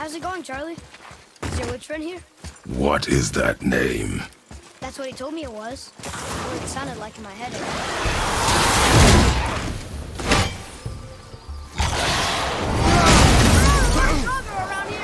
How's it going, Charlie? Is your witch friend here? What is that name? That's what he told me it was. Or it sounded like in my head. Around here.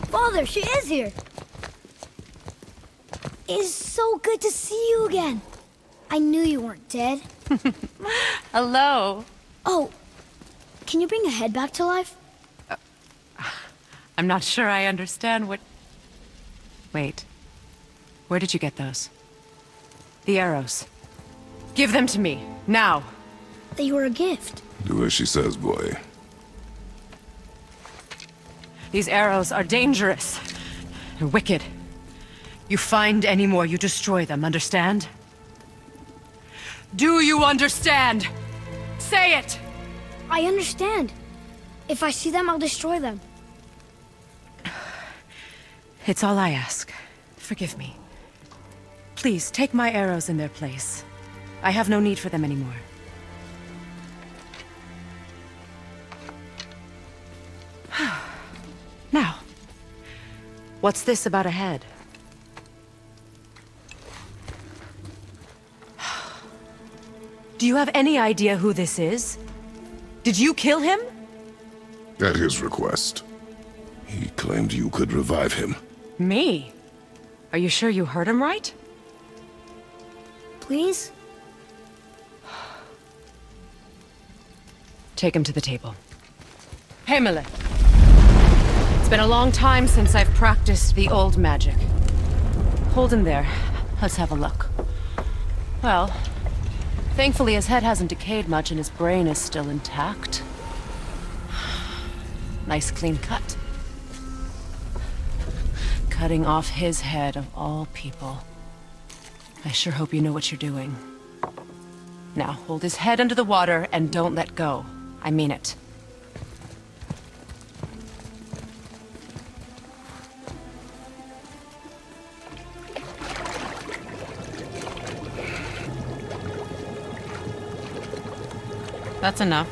Father, she is here. It's so good to see you again. I knew you weren't dead. Hello. Oh, can you bring a head back to life? I'm not sure I understand what... Wait. Where did you get those? The arrows. Give them to me, now. They were a gift. Do as she says, boy. These arrows are dangerous. They're wicked. You find any more, you destroy them, understand? Do you understand? Say it! I understand. If I see them, I'll destroy them. It's all I ask. Forgive me. Please, take my arrows in their place. I have no need for them anymore. Now, what's this about a head? Do you have any idea who this is? Did you kill him? At his request. He claimed you could revive him. Me? Are you sure you heard him right? Please? Take him to the table. Pamela. It's been a long time since I've practiced the old magic. Hold him there. Let's have a look. Well, thankfully his head hasn't decayed much and his brain is still intact. Nice clean cut. Cutting off his head of all people. I sure hope you know what you're doing. Now, hold his head under the water and don't let go. I mean it. That's enough.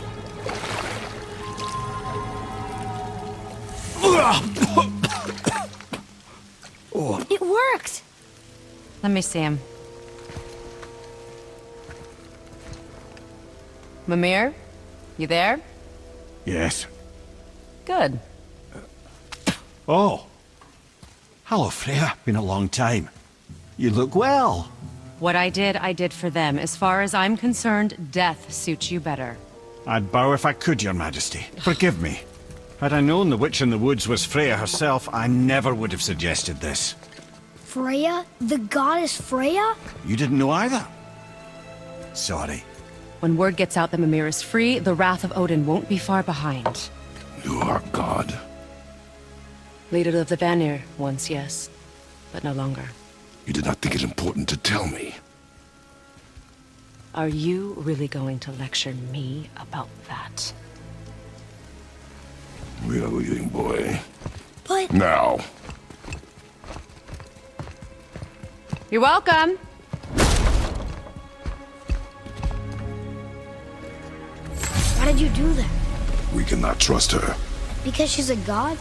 It worked! Let me see him. Mimir? You there? Yes. Good. Oh. Hello, Freya. Been a long time. You look well. What I did for them. As far as I'm concerned, death suits you better. I'd bow if I could, Your Majesty. Forgive me. Had I known the witch in the woods was Freya herself, I never would have suggested this. Freya? The goddess Freya? You didn't know either? Sorry. When word gets out that Mimir is free, the wrath of Odin won't be far behind. You are God. Leader of the Vanir, once yes, but no longer. You did not think it important to tell me. Are you really going to lecture me about that? We are leaving, boy. But... Now. You're welcome. Why did you do that? We cannot trust her. Because she's a god?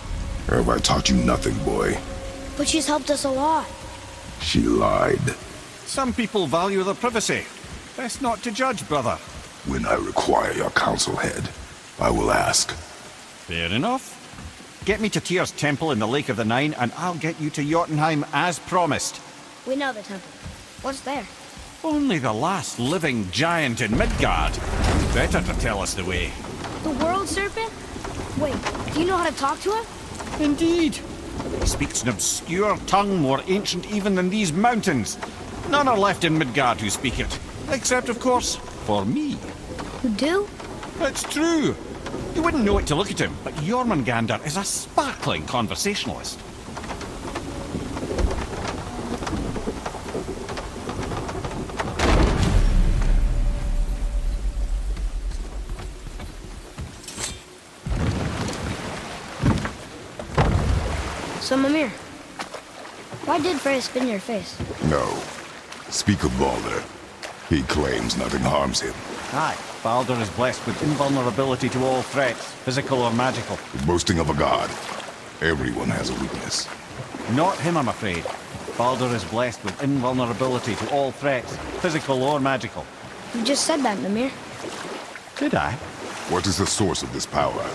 Have I taught you nothing, boy? But she's helped us a lot. She lied. Some people value their privacy. Best not to judge, brother. When I require your council head, I will ask. Fair enough. Get me to Tyr's temple in the Lake of the Nine, and I'll get you to Jotunheim as promised. We know the temple. What's there? Only the last living giant in Midgard. Better to tell us the way. The world serpent? Wait, do you know how to talk to him? Indeed. He speaks an obscure tongue more ancient even than these mountains. None are left in Midgard who speak it. Except, of course, for me. You do? It's true. You wouldn't know it to look at him, but Jormungandr is a sparkling conversationalist. So, Mimir, why did Freya spin your face? No. Speak of Baldur. He claims nothing harms him. Aye, Baldur is blessed with invulnerability to all threats, physical or magical. Boasting of a god. Everyone has a weakness. Not him, I'm afraid. Baldur is blessed with invulnerability to all threats, physical or magical. You just said that, Mimir. Did I? What is the source of this power?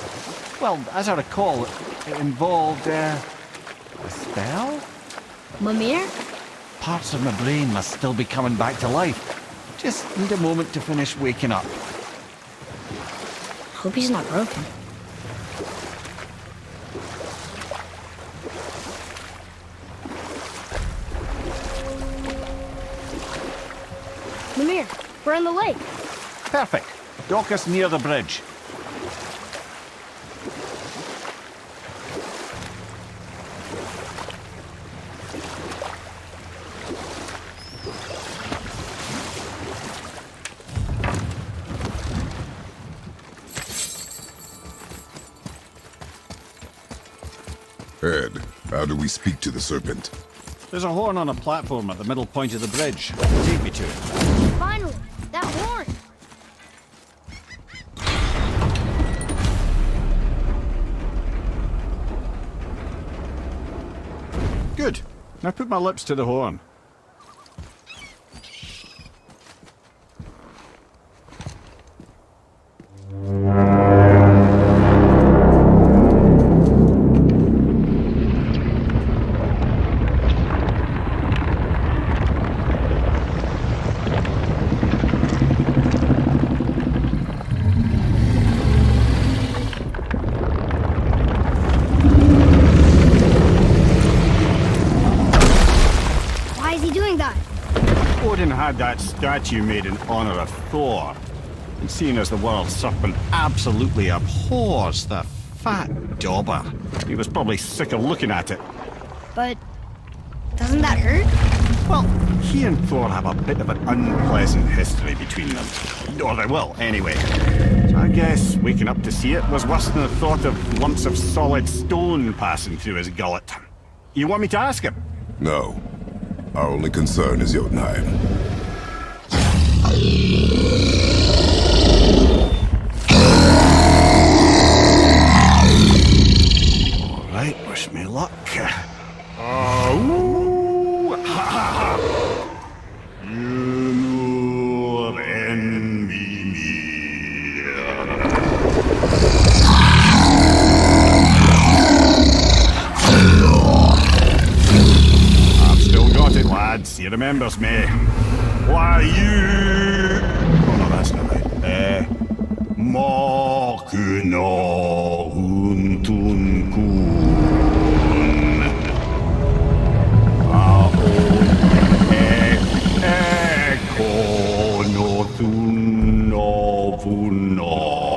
Well, as I recall, it involved, a spell? Mimir? Parts of my brain must still be coming back to life. Just need a moment to finish waking up. Hope he's not broken. Mimir, we're in the lake. Perfect. Dock us near the bridge. Ed, how do we speak to the serpent? There's a horn on a platform at the middle point of the bridge. Take me to it. Finally, that horn. Good. Now put my lips to the horn. Why is he doing that? Odin had that statue made in honor of Thor. And seeing as the world serpent absolutely abhors the fat dauber, he was probably sick of looking at it. But doesn't that hurt? Well, he and Thor have a bit of an unpleasant history between them. Or they will, anyway. So I guess waking up to see it was worse than the thought of lumps of solid stone passing through his gullet. You want me to ask him? No. Our only concern is Jotunheim. All right, wish me luck. Ooh, ha, ha, ha. You nur envy me. I've still got it, lads. He remembers me. Why you? Oh no, that's not right. Makuna huntun kun. Eko thun vunora.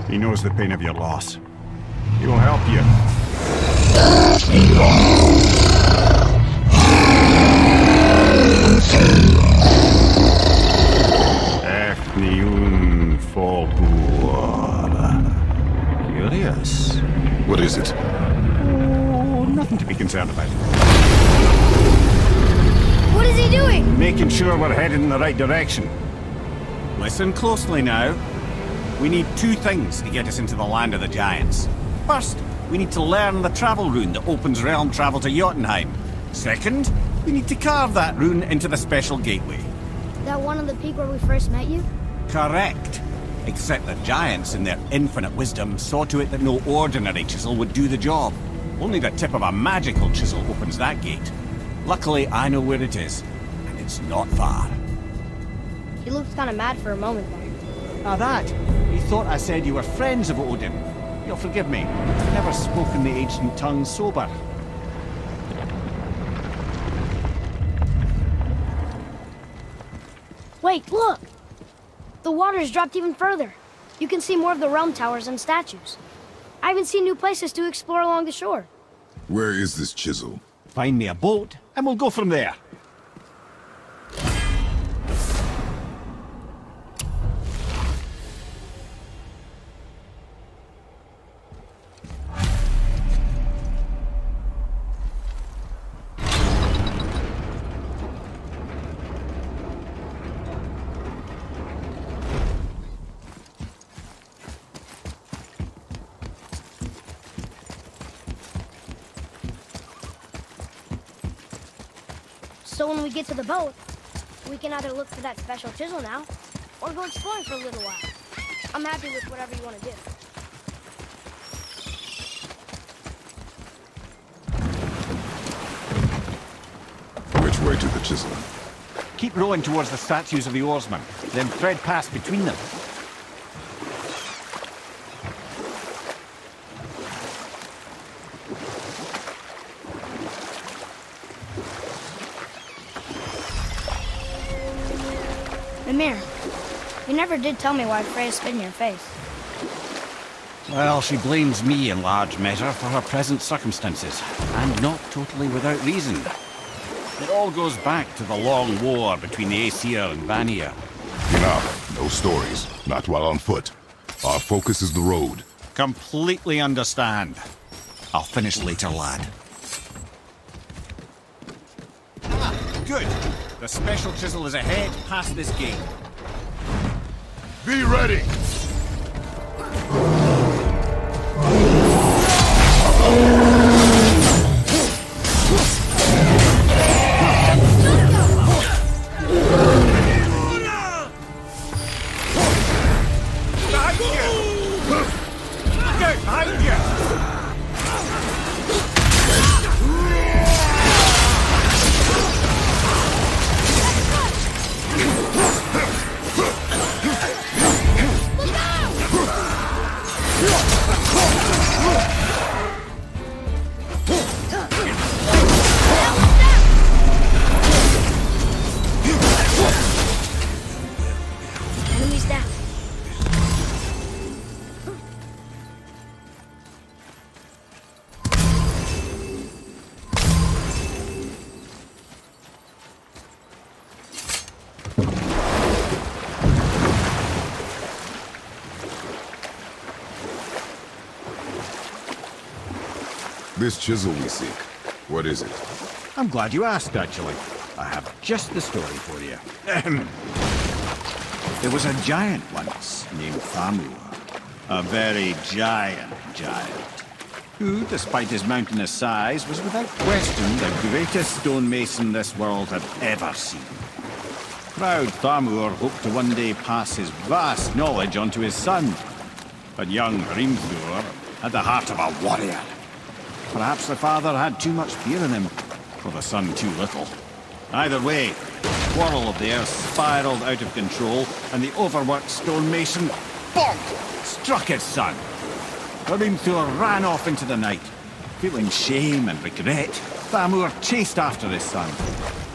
He knows the pain of your loss. He will help you. Echniun Folkur. Curious. What is it? Oh, nothing to be concerned about. What is he doing? Making sure we're headed in the right direction. Listen closely now. We need two things to get us into the land of the giants. First, we need to learn the travel rune that opens realm travel to Jotunheim. Second, we need to carve that rune into the special gateway. That one on the peak where we first met you? Correct. Except the giants, in their infinite wisdom, saw to it that no ordinary chisel would do the job. Only the tip of a magical chisel opens that gate. Luckily, I know where it is, and it's not far. He looked kind of mad for a moment there. Now that, he thought I said you were friends of Odin. You'll forgive me. I've never spoken the ancient tongue sober. Wait, look! The water's dropped even further. You can see more of the realm towers and statues. I even see new places to explore along the shore. Where is this chisel? Find me a boat, and we'll go from there. So when we get to the boat, we can either look for that special chisel now, or go exploring for a little while. I'm happy with whatever you want to do. Which way to the chisel? Keep rowing towards the statues of the oarsmen, then thread past between them. Mimir, you never did tell me why Freya spit in your face. Well, she blames me in large measure for her present circumstances, and not totally without reason. It all goes back to the long war between the Aesir and Vanir. Enough. No stories. Not while on foot. Our focus is the road. Completely understand. I'll finish later, lad. Ah, good. The special chisel is ahead past this gate. Be ready! Enemies down. This chisel we seek. What is it? I'm glad you asked, actually. I have just the story for you. There was a giant once named Thamur. A very giant, who, despite his mountainous size, was without question the greatest stonemason this world had ever seen. Proud Thamur hoped to one day pass his vast knowledge on to his son. But young Hrimthur had the heart of a warrior. Perhaps the father had too much fear in him, or the son too little. Either way, the quarrel of theirs spiraled out of control, and the overworked stonemason, bonk, struck his son. Hrimthur ran off into the night. Feeling shame and regret, Thamur chased after his son,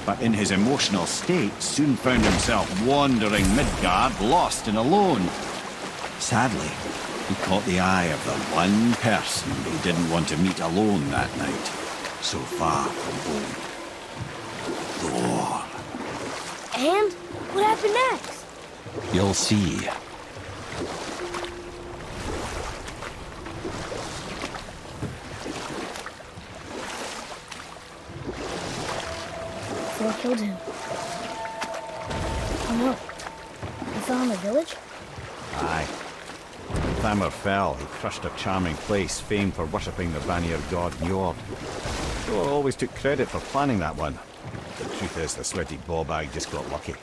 but in his emotional state soon found himself wandering Midgard, lost and alone. Sadly, he caught the eye of the one person he didn't want to meet alone that night, so far from home. Thor. And what happened next? You'll see. Thor killed him. Oh no. He fell in the village? Aye. Thamur fell, he crushed a charming place famed for worshipping the Vanir god Njord. Thor always took credit for planning that one. The truth is, the sweaty ballbag just got lucky.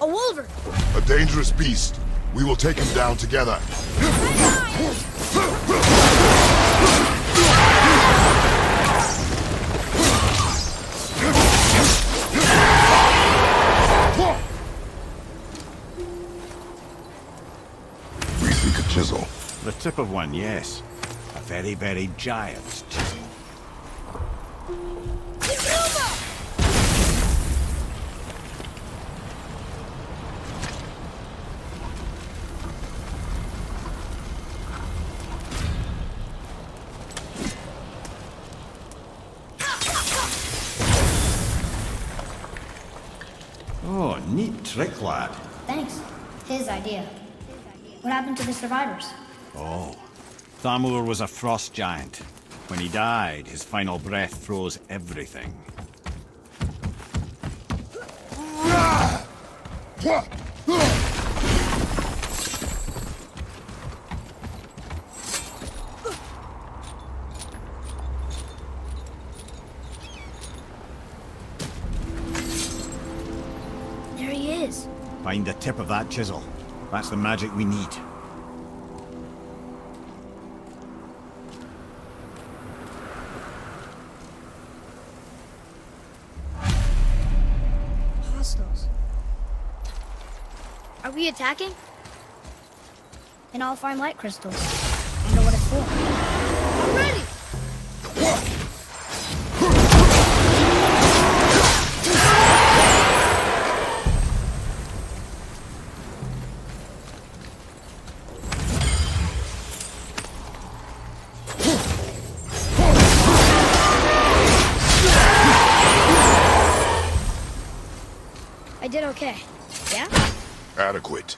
A wolver! A dangerous beast. We will take him down together. We seek a chisel. The tip of one, yes. A very, very giant chisel. Oh, neat trick, lad. Thanks. His idea. What happened to the survivors? Oh, Thamur was a frost giant. When he died, his final breath froze everything. There he is. Find the tip of that chisel. That's the magic we need. Hostiles. Are we attacking? And I'll find light crystals. Wonder what it's for. I'm ready! I did okay. Yeah? Adequate.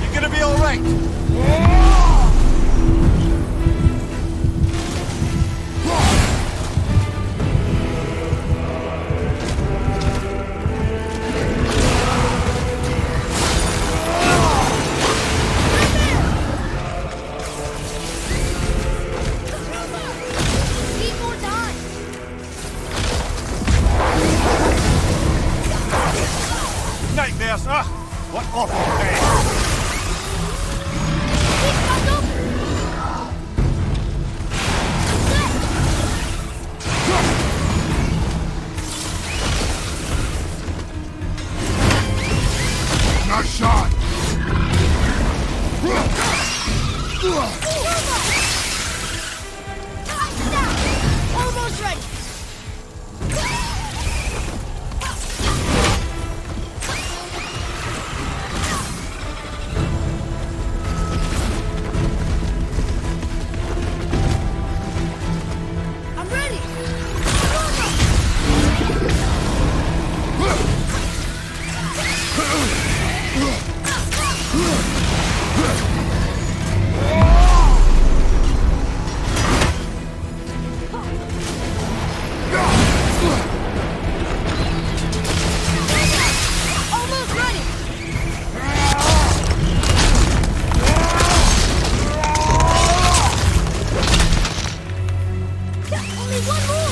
You're gonna be all right. Need more time! Nightmares, huh? What awful day. He's buckled! Nice shot. Almost ready! I'm ready! Almost ready! Only one more!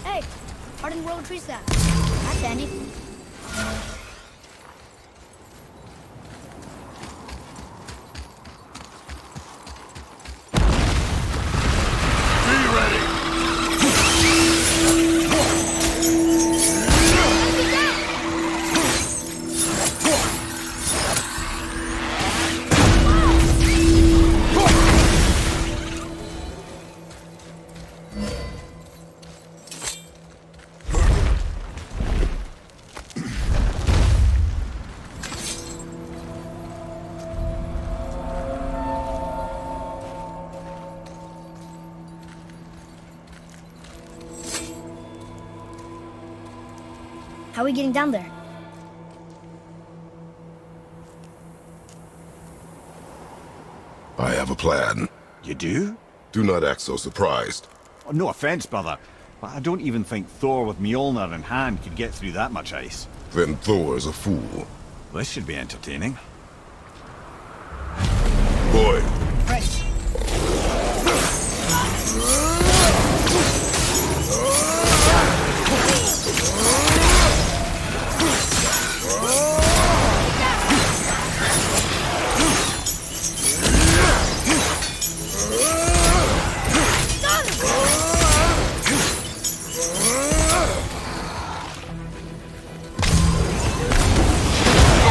Hey, hardened road tree sap. That's handy. How are we getting down there? I have a plan. You do? Do not act so surprised. Oh, no offense, brother, but I don't even think Thor with Mjolnir in hand could get through that much ice. Then Thor's a fool. This should be entertaining. Boy, Right.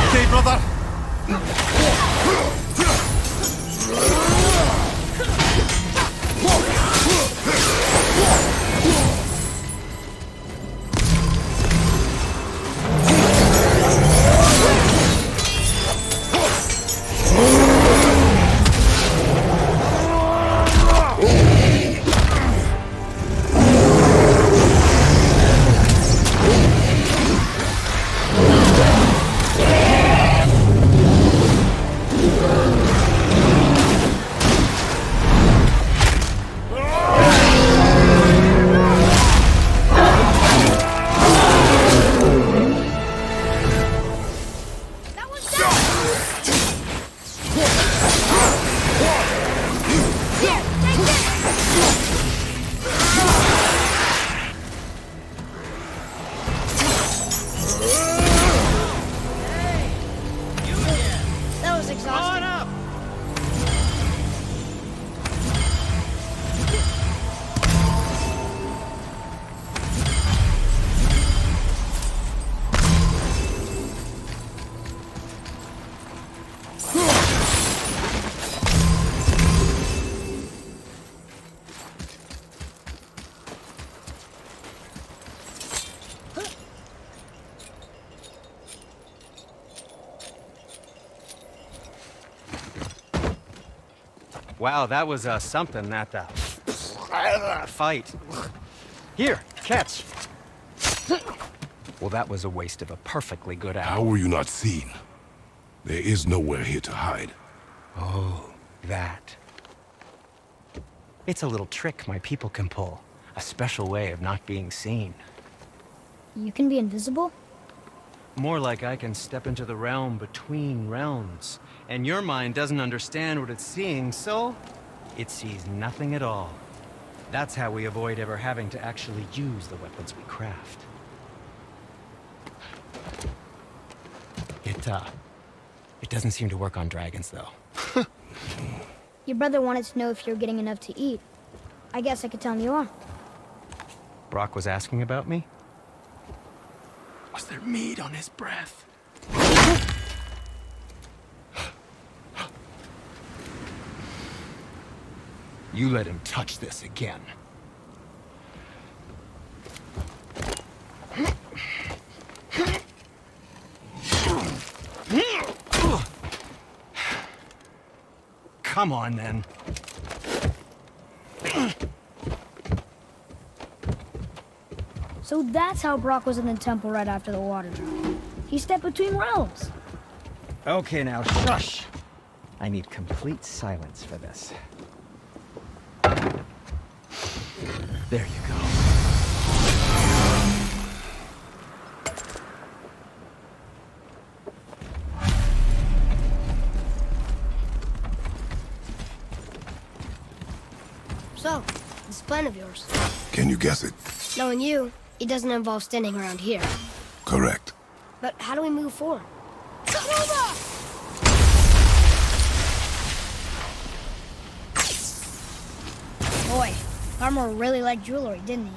Okay, brother. That was exhausting. Wow, that was something, that fight. Here, catch. Well, that was a waste of a perfectly good how hour. were you not seen? There is nowhere here to hide. Oh, that. It's a little trick my people can pull. A special way of not being seen. You can be invisible? More like I can step into the realm between realms. And your mind doesn't understand what it's seeing, so it sees nothing at all. That's how we avoid ever having to actually use the weapons we craft. It doesn't seem to work on dragons, though. Your brother wanted to know if you're getting enough to eat. I guess I could tell him you are. Brock was asking about me? Was there meat on his breath? You let him touch this again. Come on, then. So that's how Brock was in the temple right after the water drop. He stepped between realms. Okay, now shush. I need complete silence for this. There you go. So, this plan of yours. Can you guess it? Knowing you, it doesn't involve standing around here. Correct. But how do we move forward? Boy, Armor really liked jewelry, didn't he?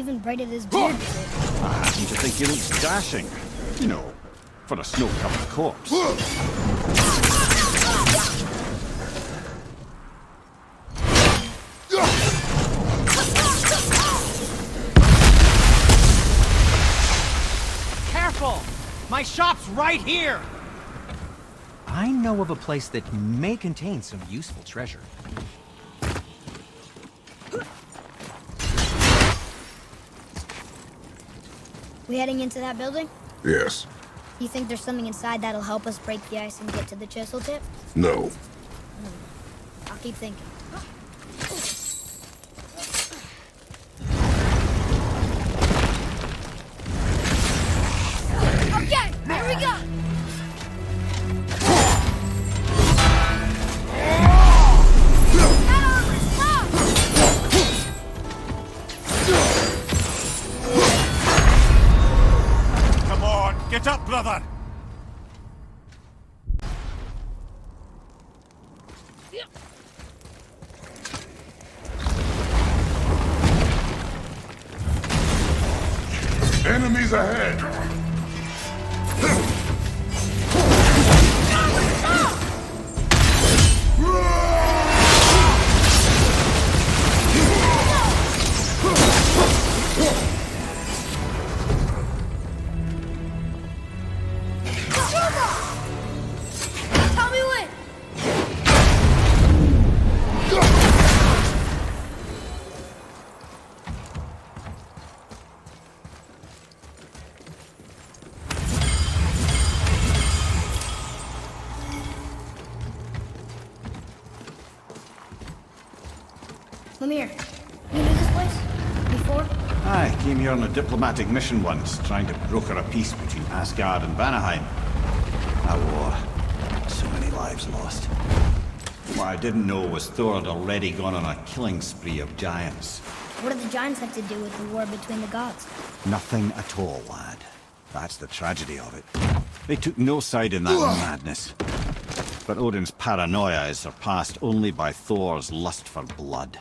Even braided his beard with it. I happen to think he looks dashing. You know, for a snow-covered corpse. Careful! My shop's right here! I know of a place that may contain some useful treasure. We heading into that building? Yes. You think there's something inside that'll help us break the ice and get to the chisel tip? No. I'll keep thinking. Okay, here we go! Come on, get up, brother! Enemies ahead! Tell me when! Lemire, you knew this place? Before? I came here on a diplomatic mission once, trying to broker a peace between Asgard and Vanaheim. That war. So many lives lost. What I didn't know was Thor had already gone on a killing spree of giants. What do the giants have to do with the war between the gods? Nothing at all, lad. That's the tragedy of it. They took no side in that madness. But Odin's paranoia is surpassed only by Thor's lust for blood.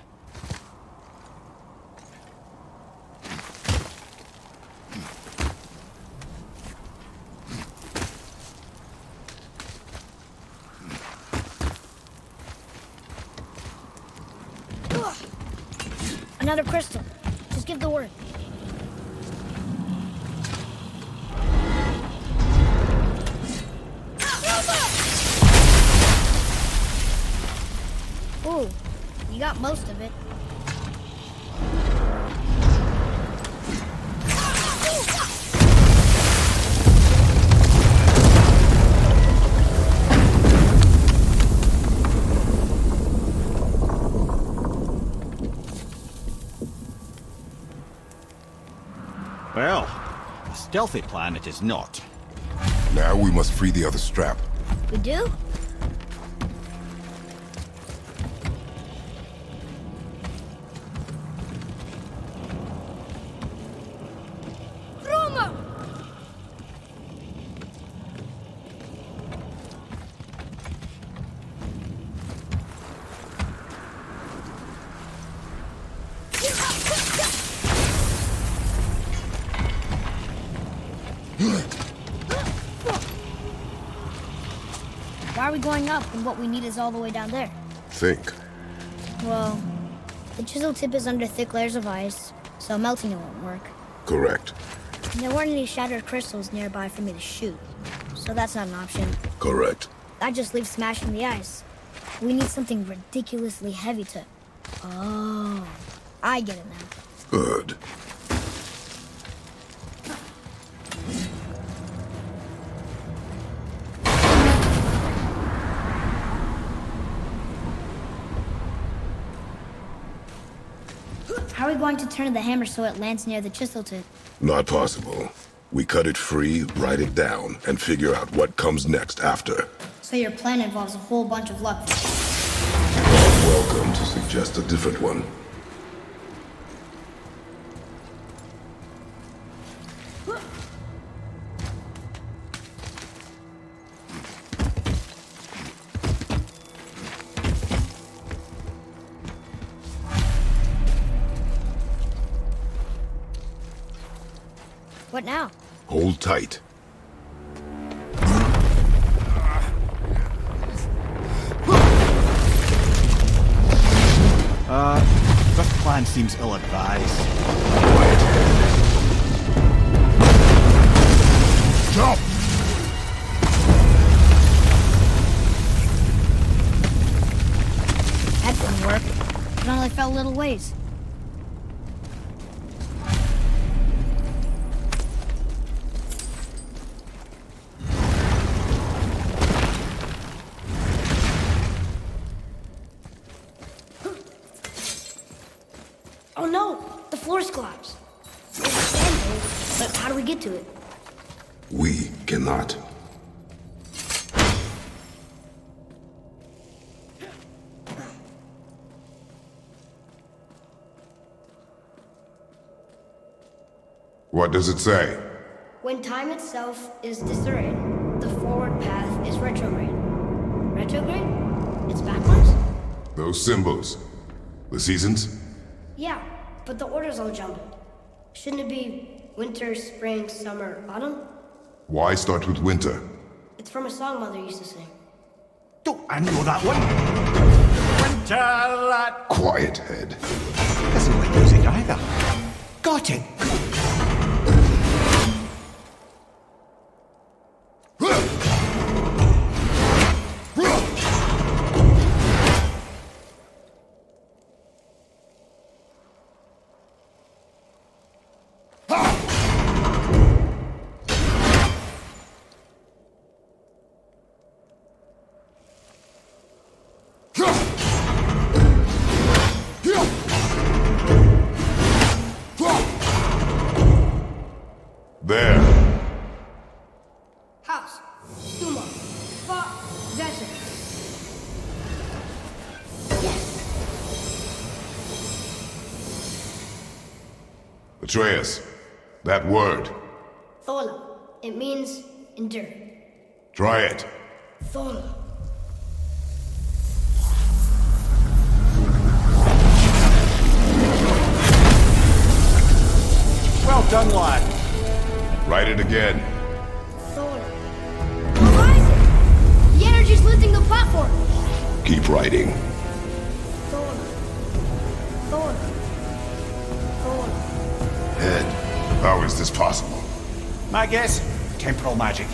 Another crystal. Just give the word. Ooh, you got most of it. Well, a stealthy plan it is not. Now we must free the other strap. We do? Roma! Why are we going up when what we need is all the way down there? Think. Well, the chisel tip is under thick layers of ice, so melting it won't work. Correct. And there weren't any shattered crystals nearby for me to shoot, so that's not an option. Correct. That just leaves smashing the ice. We need something ridiculously heavy to... Oh, I get it now. Good. How are we going to turn the hammer so it lands near the chisel tip? Not possible. We cut it free, write it down, and figure out what comes next after. So your plan involves a whole bunch of luck. Welcome to suggest a different one. What now? Hold tight. This plan seems ill-advised. Jump! That didn't work. It only fell a little ways. Oh no! The floor's collapsed. There's a sand hole, but how do we get to it? We cannot. What does it say? When time itself is disarrayed, the forward path is retrograde. Retrograde? It's backwards? Those symbols. The seasons? Yeah, but the order's all jumbled. Shouldn't it be winter, spring, summer, autumn? Why start with winter? It's from a song Mother used to sing. Oh, I know that one. Winter lad. Quiet, head. Doesn't like music either. Got it. There. House. Sumo. Desert. Yes! Atreus, that word. Thola. It means endure. Try it. Thola. Well done, lad. Write it again. Thola. Horizon! The energy's lifting the platform! Keep writing. Thola. Thola. Thola. Head, how is this possible? My guess? Temporal magic.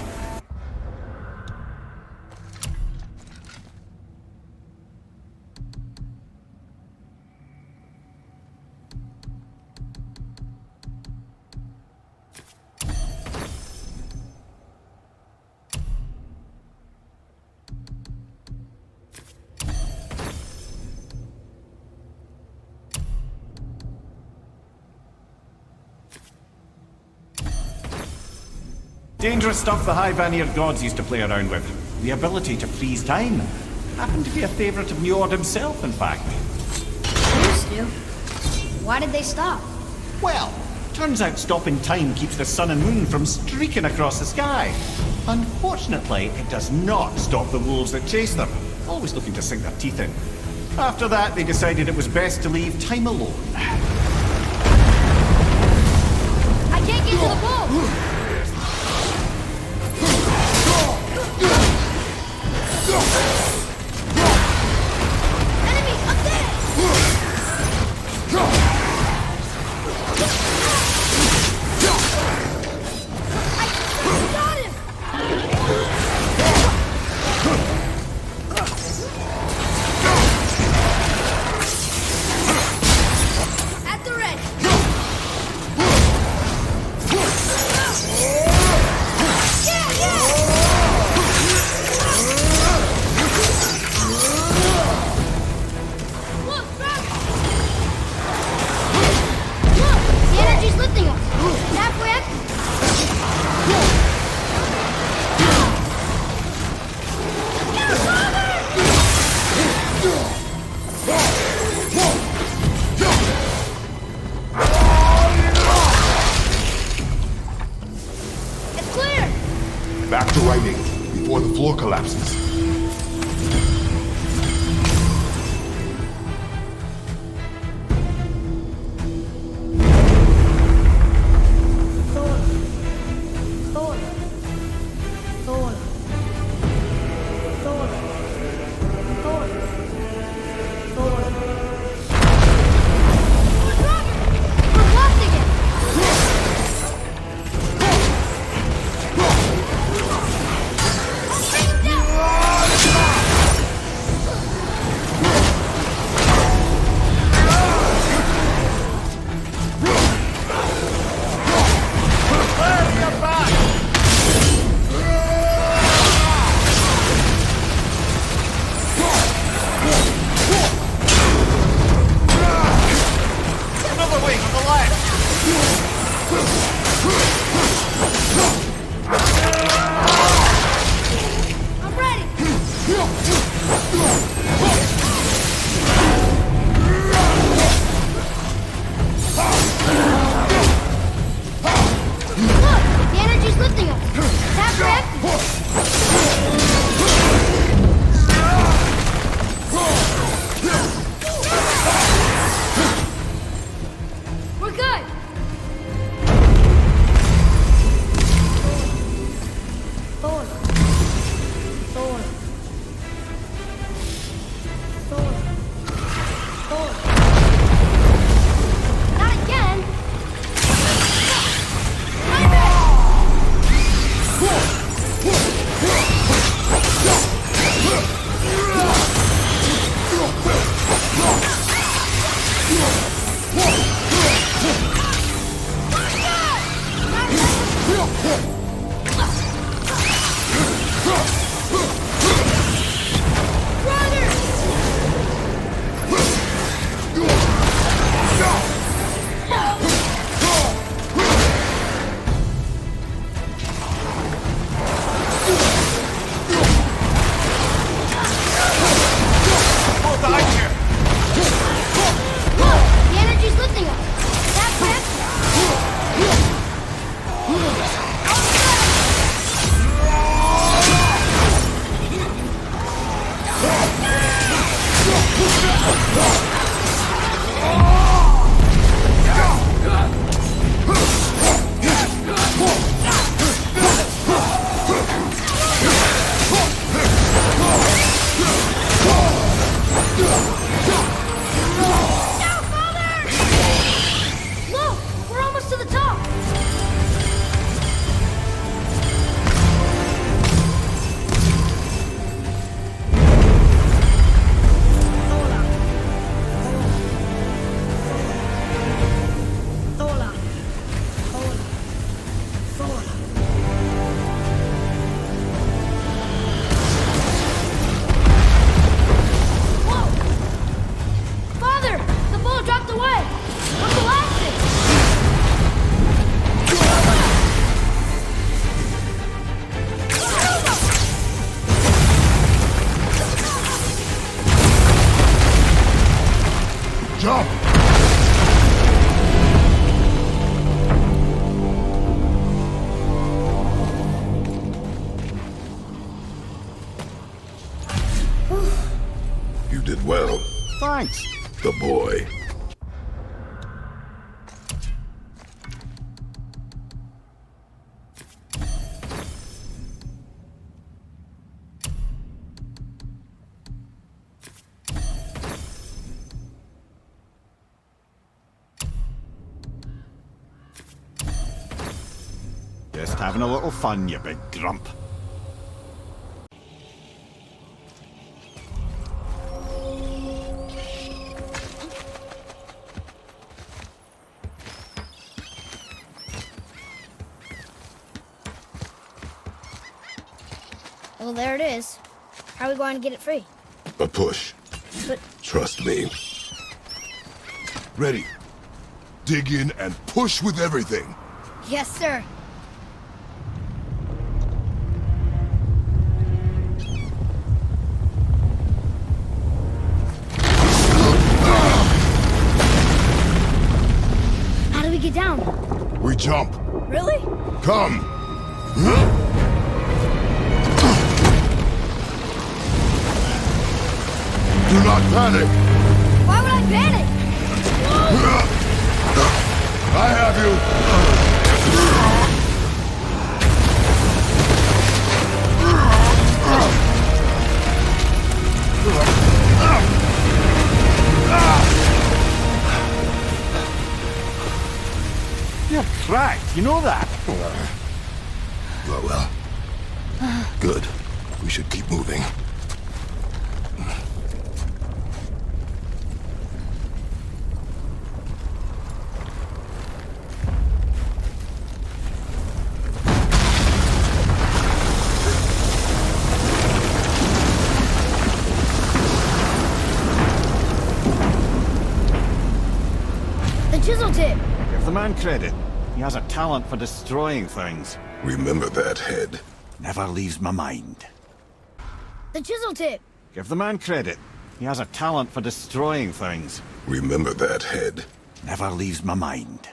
Dangerous stuff the High Vanir gods used to play around with. The ability to freeze time. Happened to be a favourite of Njord himself, in fact. Used to. Why did they stop? Well, turns out stopping time keeps the sun and moon from streaking across the sky. Unfortunately, it does not stop the wolves that chase them, always looking to sink their teeth in. After that, they decided it was best to leave time alone. I can't get to the boat! Enemy up there! I got him! At the ready! Yeah, yeah! Look! The energy's lifting us! Tap reactive! We're good! Thor. Thor. Thor. Thor. Not again! Look! The energy's lifting us! Tap reactive! Look! We're almost to the top! Thor. Thor. Thor. Whoa! Father! The bullet dropped away! What's the last thing? Jump! You did well, Thanks. the boy. Just having a little fun, you big grump. Well, there it is. How are we going to get it free? A push. But Trust me. Ready. Dig in and push with everything. yes, sir. How do we get down? We jump. Really? Come. Do not panic. Why would I panic? I have you. You're cracked, you know that? Well. Good. We should keep moving. The chisel tip! Give the man credit. He has a talent for destroying things. Remember that head. Never leaves my mind. The chisel tip! Give the man credit. He has a talent for destroying things. Remember that, Head. Never leaves my mind.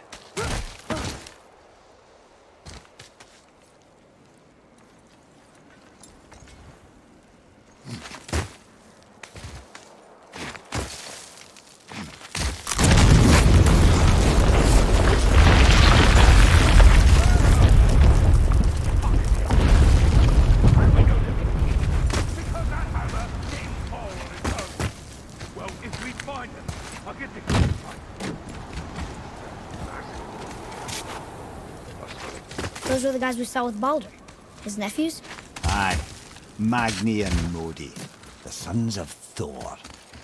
Those were the guys we saw with Baldur. His nephews? Aye. Magni and Modi. The sons of Thor.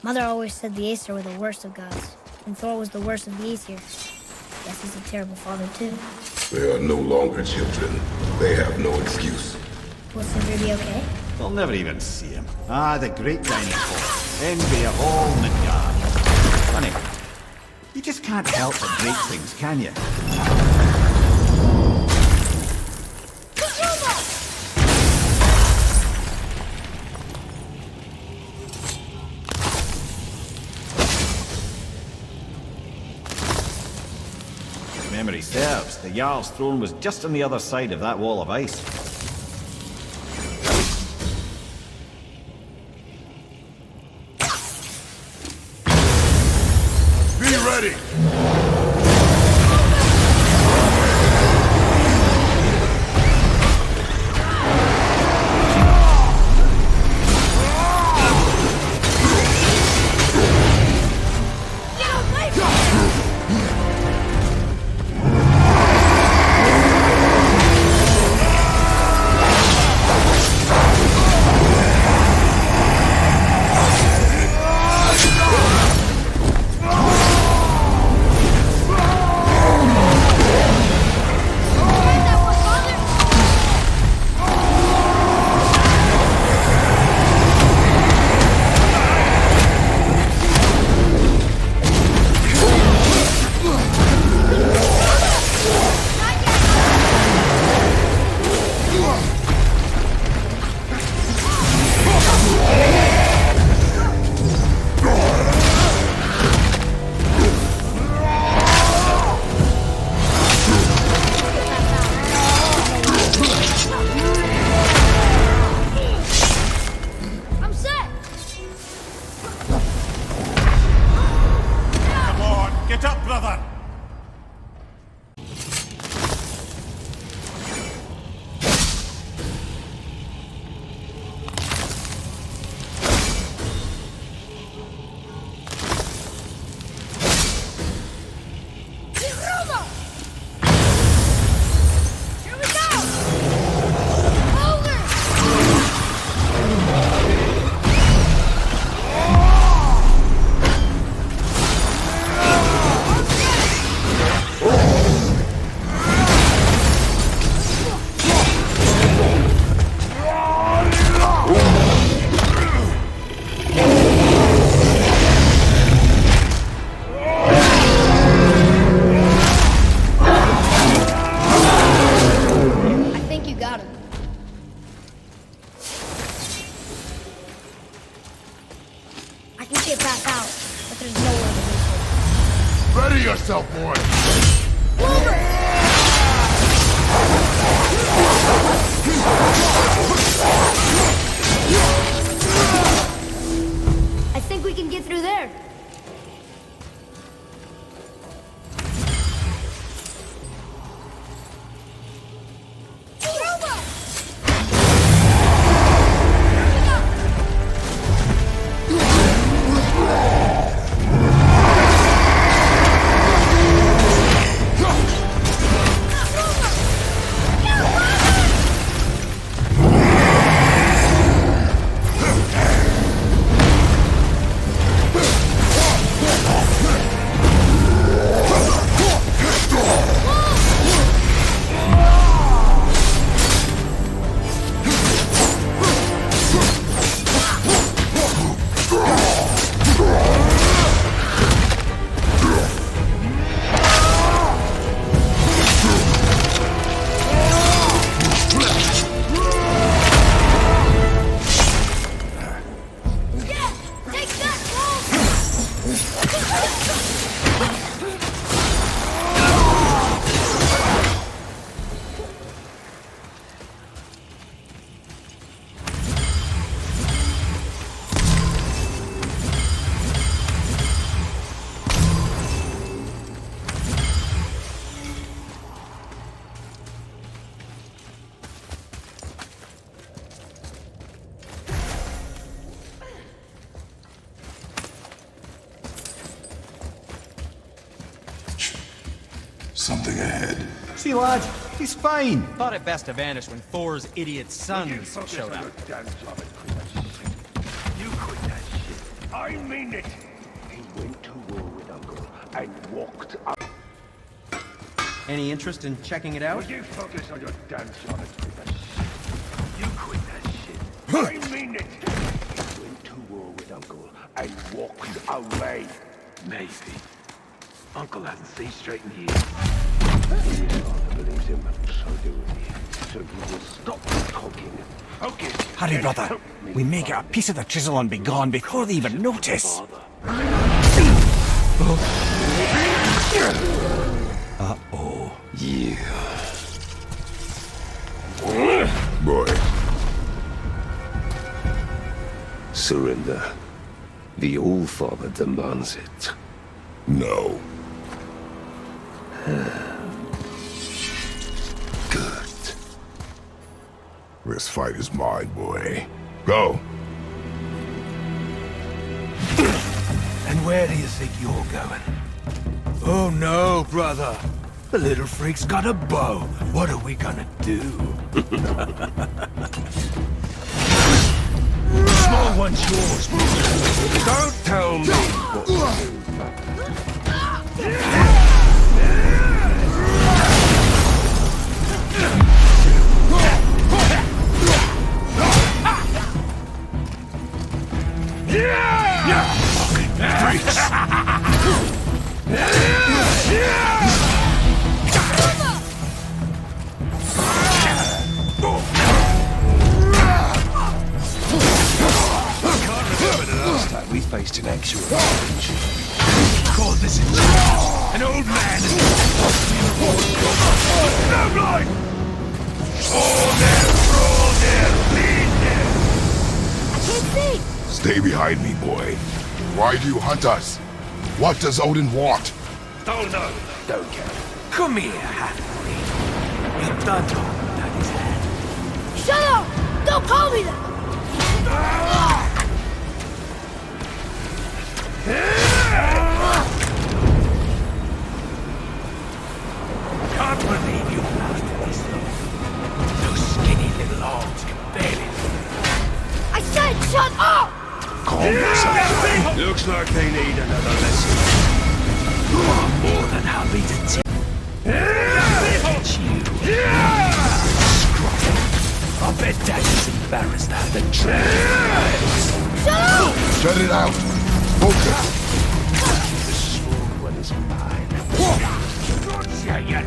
Mother always said the Aesir were the worst of gods, and Thor was the worst of the Aesir. Guess he's a terrible father, too. They are no longer children. They have no excuse. Will Sindri be okay? They'll never even see him. Ah, the great dinosaur. Envy of all Midgard. Funny. You just can't help but break things, can you? If memory serves, the Jarl's throne was just on the other side of that wall of ice. Be ready! Ready yourself, boy! I think we can get through there. Something ahead. See, lad, he's fine. Thought it best to vanish when Thor's idiot sons showed up. You quit that shit. I mean it. He went to war with Uncle and walked out. Any interest in checking it out? Would you focus on your damn job and quit that shit? You quit that shit. I mean it. He went to war with Uncle and walked away. Maybe. Uncle hasn't seen straight in years. His father believes him, so do we. So you will stop talking. Okay. Hurry, brother. We may get a piece of the chisel and be gone before they even notice. Uh-oh. Yeah. Boy. Surrender. The All-Father demands it. No. Good. This fight is mine, boy. Go. And where do you think you're going? Oh no, brother. The little freak's got a bow. What are we gonna do? Small one's yours, brother. Don't tell me what to do. We faced an actual challenge. Call this a challenge. An old man is no blind! All there, lead there! I can't see! Stay behind me, boy. Why do you hunt us? What does Odin want? Don't know, don't care. Come here, half-breed. You've done all that his hand. Shut up! Don't call me that! Can't believe you lasted this long. Those skinny little arms can barely... I said shut up! Calm yourself. Looks like they need another lesson. I'm more than happy to teach you. Scruff. I bet Daddy's embarrassed at the trip. Shut up! Shut it out. Focus. The small one is mine. Yeah, you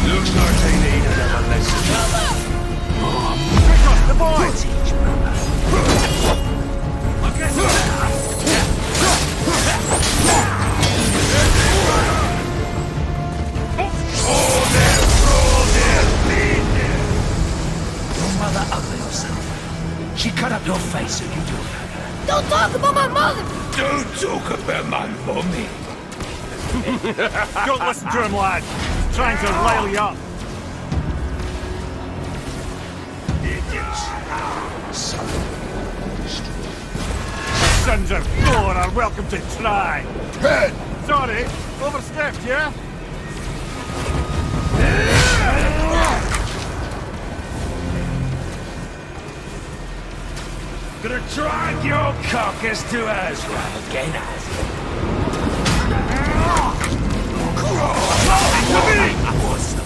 Looks like they need another lesson. Pick up the boys! I guess Your mother ugly herself. She cut up your face so you do it. Don't talk about my mother! Don't talk about my mommy. Don't listen to him, lad. He's trying to rile you up. Sons of Thor are welcome to try. Head. Sorry, overstepped, yeah? Gonna drag your carcass to Asgard again,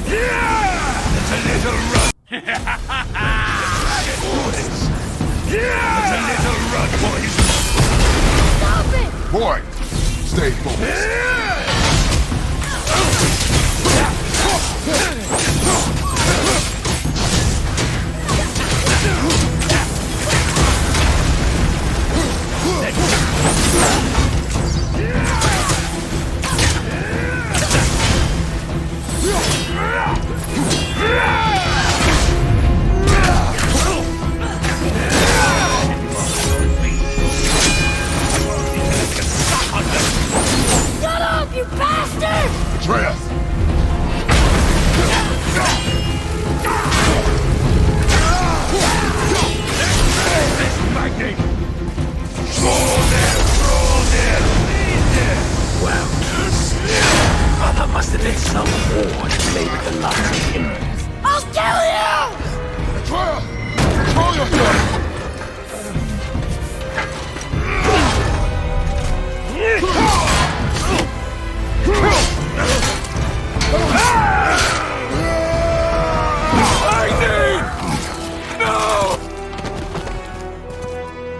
There's a little run. There's a little run, boys. Stop it! Boy. Stay focused. Shut up, you bastard! Atreus! Well, Mother must have been some whore to play with the lives of him. I'll kill you! Atreus! Control yourself! Lightning! No!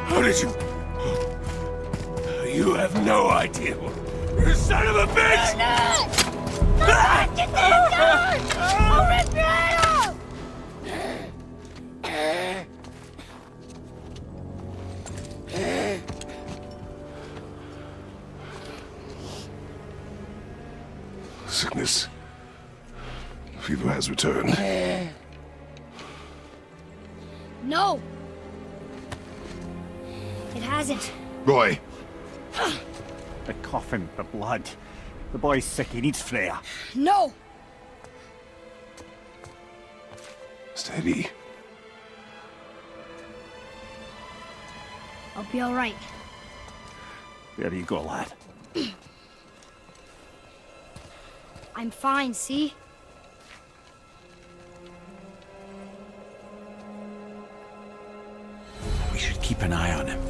How did you... You have no idea. You son of a bitch! Get these guys! I'll rip your head off! Sickness. Fever has returned. No! It hasn't. Roy, They're coughing for blood. The boy's sick, he needs Freya. No! steady. I'll be alright. There you go, lad. I'm fine, see? We should keep an eye on him.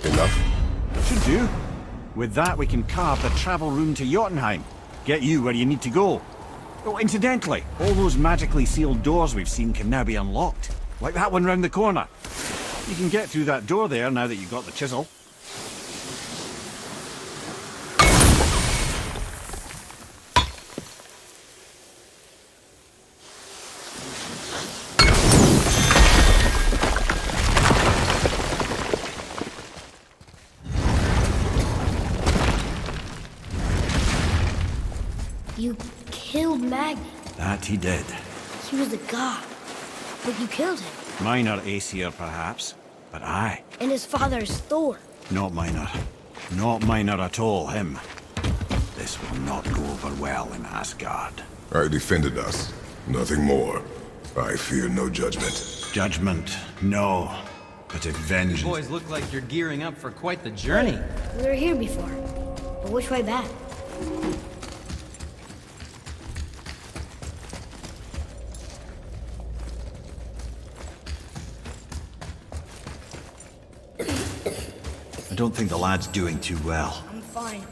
Enough? Should do. With that, we can carve the travel room to Jotunheim. Get you where you need to go. Oh, incidentally, all those magically sealed doors we've seen can now be unlocked. Like that one round the corner. You can get through that door there now that you've got the chisel. You killed Magni. That he did. He was a god. But you killed him. Minor Aesir, perhaps. But I. And his father is Thor. Not minor. Not minor at all, him. This will not go over well in Asgard. I defended us. Nothing more. I fear no judgment. Judgment, no. But if You vengeance... boys look like you're gearing up for quite the journey. We were here before. But which way back? I don't think the lad's doing too well. I'm fine.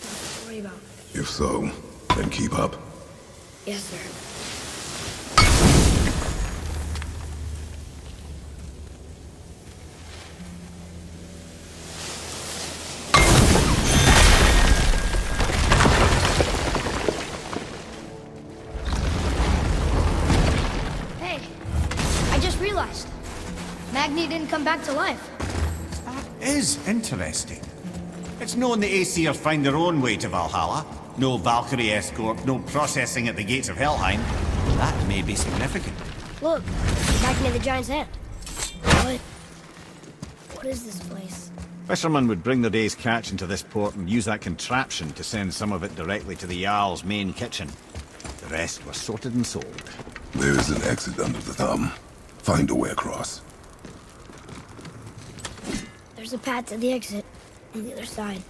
Don't worry about it. If so, then keep up. Yes, sir. Hey, I just realized. Magni didn't come back to life. That is interesting. It's known the Aesir find their own way to Valhalla. No Valkyrie escort, no processing at the gates of Helheim. That may be significant. Look, Magni the Giant's hand. What is this place? Fishermen would bring their day's catch into this port and use that contraption to send some of it directly to the Jarl's main kitchen. The rest was sorted and sold. There is an exit under the thumb. Find a way across. There's a path to the exit on the other side.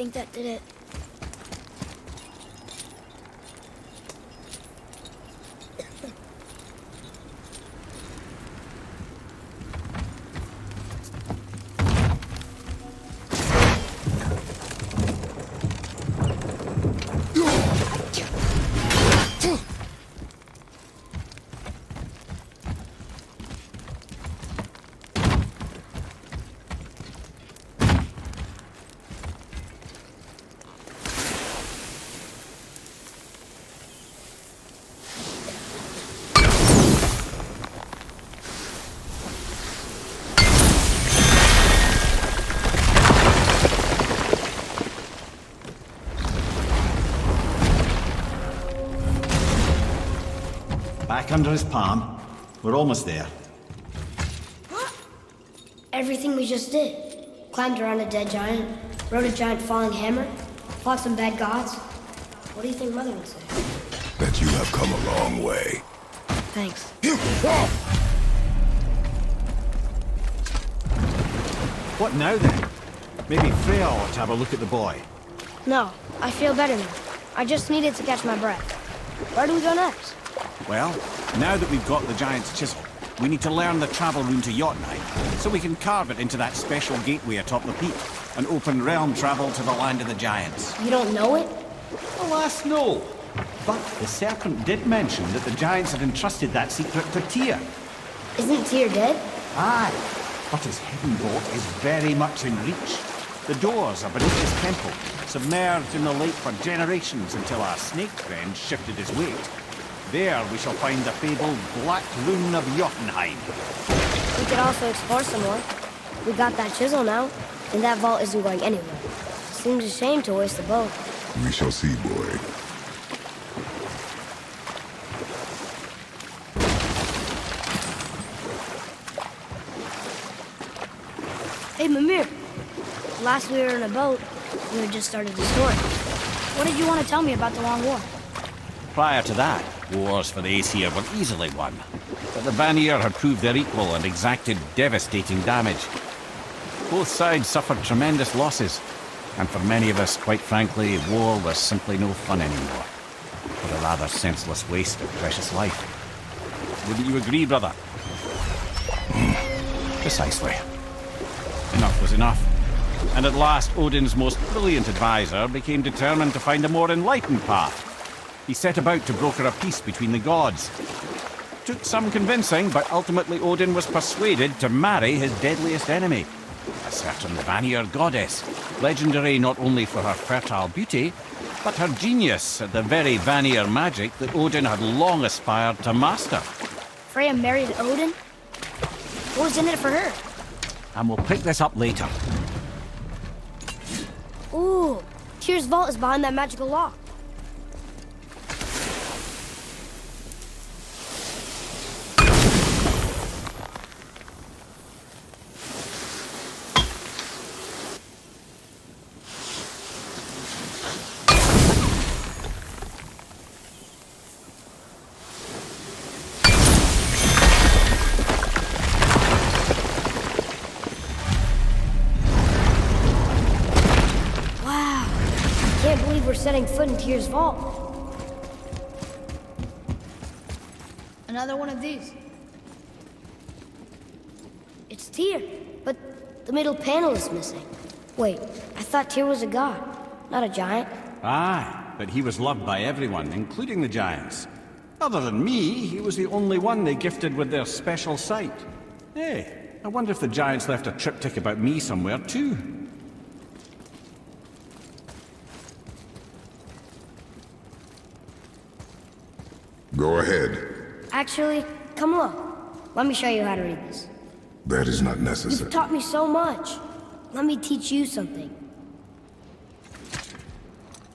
think that did it? Back under his palm. We're almost there. Everything we just did. Climbed around a dead giant, rode a giant falling hammer, fought some bad gods. What do you think Mother would say? That you have come a long way. Thanks. What now then? Maybe Freya ought to have a look at the boy. No, I feel better now. I just needed to catch my breath. Where do we go next? Well, now that we've got the giant's chisel, we need to learn the travel rune to Jotunheim, so we can carve it into that special gateway atop the peak, and open realm travel to the land of the giants. You don't know it? Alas, no. But the serpent did mention that the giants had entrusted that secret to Tyr. Isn't Tyr dead? Aye, but his hidden vault is very much in reach. The doors are beneath his temple, submerged in the lake for generations until our snake friend shifted his weight. There we shall find the fabled Black Rune of Jotunheim. We could also explore some more. We got that chisel now, and that vault isn't going anywhere. Seems a shame to waste the boat. We shall see, boy. Hey, Mimir. Last we were in a boat, we had just started the story. What did you want to tell me about the Long War? Prior to that, wars for the Aesir were easily won. But the Vanir had proved their equal and exacted devastating damage. Both sides suffered tremendous losses, and for many of us, quite frankly, war was simply no fun anymore. But a rather senseless waste of precious life. Wouldn't you agree, brother? Precisely. Enough was enough. And at last, Odin's most brilliant advisor became determined to find a more enlightened path. He set about to broker a peace between the gods. Took some convincing, but ultimately Odin was persuaded to marry his deadliest enemy, a certain Vanir goddess, legendary not only for her fertile beauty, but her genius at the very Vanir magic that Odin had long aspired to master. Freya married Odin? What was in it for her? And we'll pick this up later. Ooh, Tyr's vault is behind that magical lock. We're setting foot in Tyr's vault. Another one of these. It's Tyr, but the middle panel is missing. Wait, I thought Tyr was a god, not a giant. Aye, but he was loved by everyone, including the giants. Other than me, he was the only one they gifted with their special sight. Hey, I wonder if the giants left a triptych about me somewhere too. Go ahead. Actually, come look. Let me show you how to read this. That is not necessary. You've taught me so much. Let me teach you something.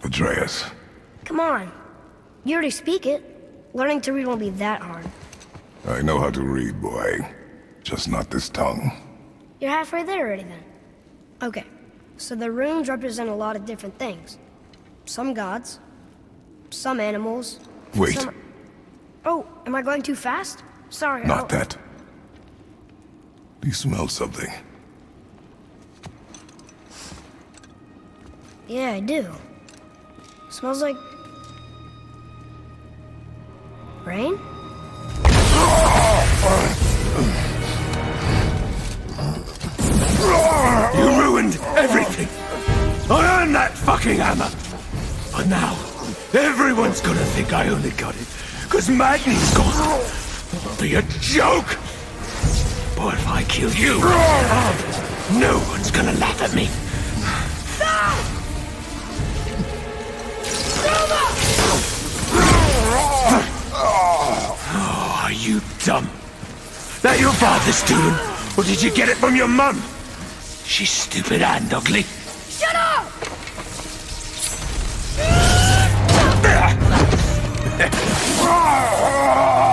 Atreus. Come on. You already speak it. Learning to read won't be that hard. I know how to read, boy. Just not this tongue. You're halfway there already then. Okay, so the runes represent a lot of different things. Some gods, some animals. Wait. Some... Oh, am I going too fast? Sorry. Not that. Do you smell something? Yeah, I do. Smells like... rain? You ruined everything! I earned that fucking hammer! But now, everyone's gonna think I only got it, because Magni's gone. It'll be a joke! But if I kill you, no one's gonna laugh at me. Oh, are you dumb? That your father's doing, or did you get it from your mum? She's stupid and ugly. Shut up!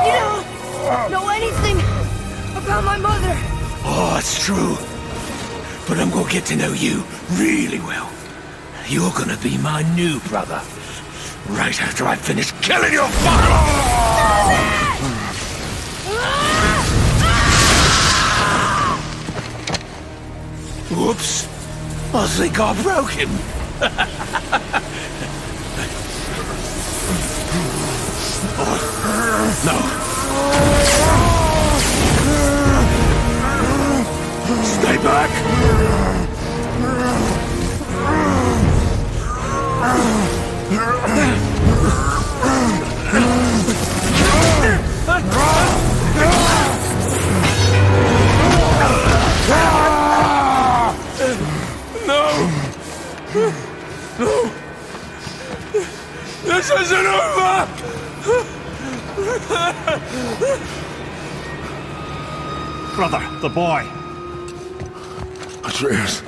You don't know anything about my mother. Oh, it's true. But I'm gonna get to know you really well. You're gonna be my new brother. Right after I finish killing your father! Whoops. I think I broke him. No. Stay back! No! No! This isn't over! Brother, the boy. Atreus.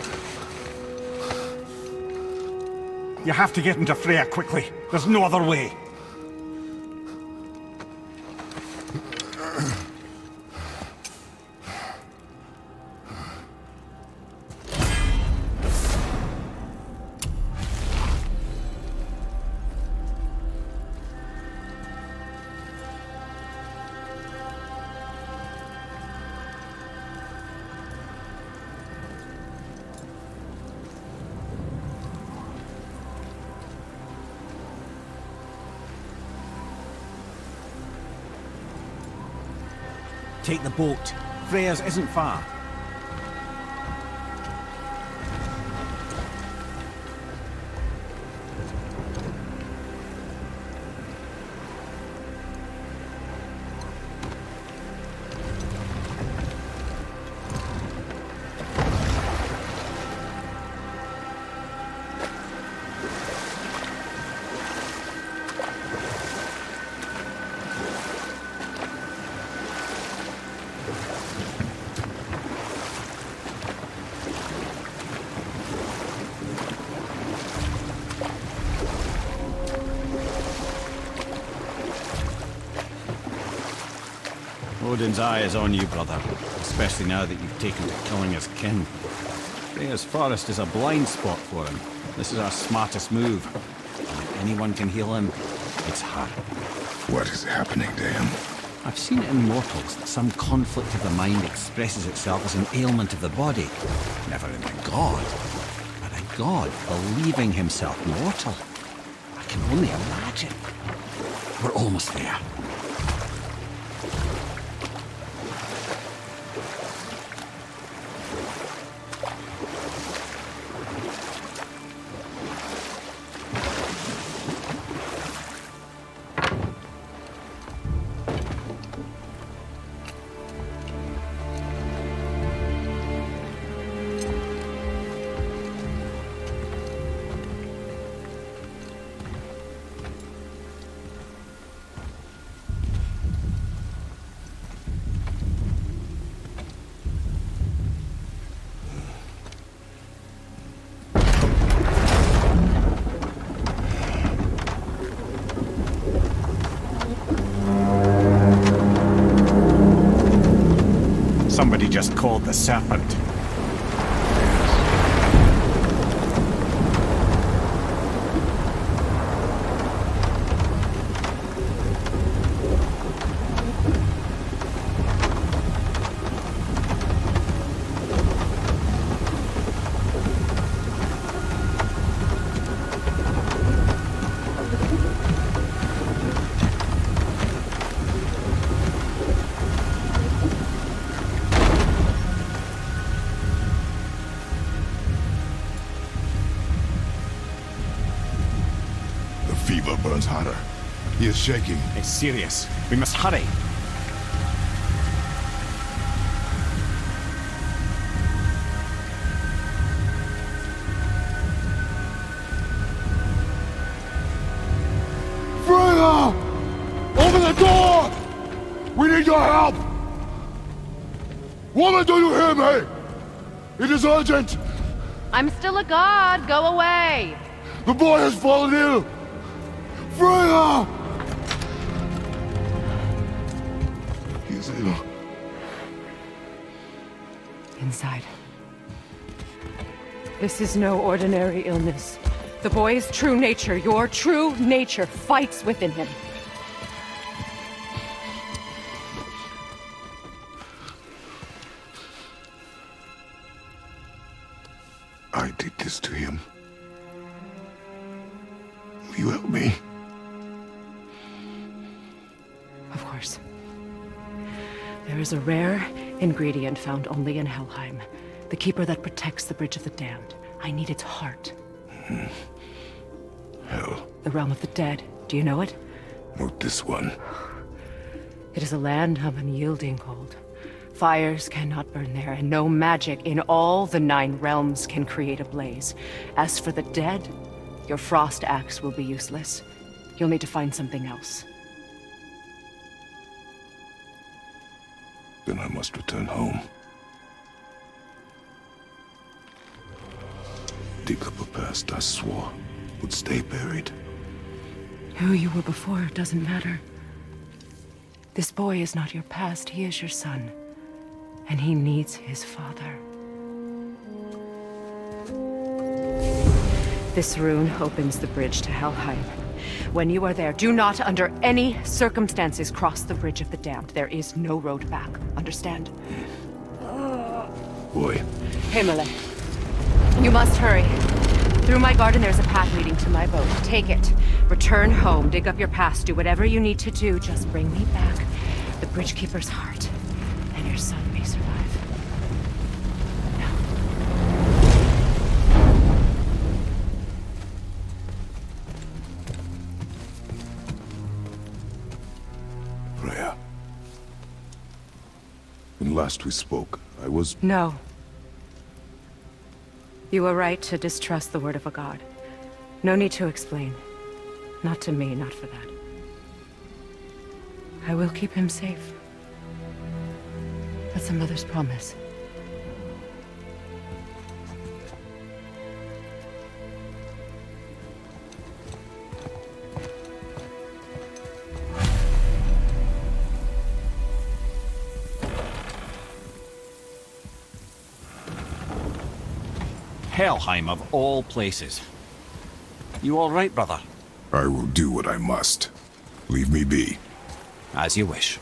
You have to get into Freya quickly. There's no other way. Take the boat. Freya's isn't far. Odin's eye is on you, brother. Especially now that you've taken to killing his kin. Freya's forest is a blind spot for him. This is our smartest move. And if anyone can heal him, it's her. What is happening to him? I've seen it in mortals that some conflict of the mind expresses itself as an ailment of the body. Never in a god. But a god believing himself mortal. I can only imagine. We're almost there. Somebody just called the serpent. burns hotter. He is shaking. It's serious. We must hurry. Freya! Open the door! We need your help! Woman, do you hear me? It is urgent! I'm still a god. Go away. The boy has fallen ill! Freya! He is ill. Inside. This is no ordinary illness. The boy's true nature, your true nature, fights within him. I did this to him. Will you help me? Of course. There is a rare ingredient found only in Helheim. The keeper that protects the Bridge of the Damned. I need its heart. Hell, The realm of the dead. Do you know it? not this one. It is a land of unyielding cold. Fires cannot burn there, and no magic in all the 9 realms can create a blaze. As for the dead, your frost axe will be useless. You'll need to find something else. Then I must return home. Dig up a past I swore would stay buried. Who you were before doesn't matter. This boy is not your past, he is your son. And he needs his father. This rune opens the bridge to Helheim. When you are there, do not under any circumstances cross the Bridge of the Damned. There is no road back. Understand? Boy, Himmele, you must hurry. Through my garden there's a path leading to my boat. Take it. Return home, dig up your past, do whatever you need to do. Just bring me back the Bridgekeeper's heart, and your son may survive. Freya. When last we spoke, I was... No. You were right to distrust the word of a god. No need to explain. Not to me, not for that. I will keep him safe. That's a mother's promise. Helheim of all places. You all right, brother? I will do what I must. Leave me be. As you wish.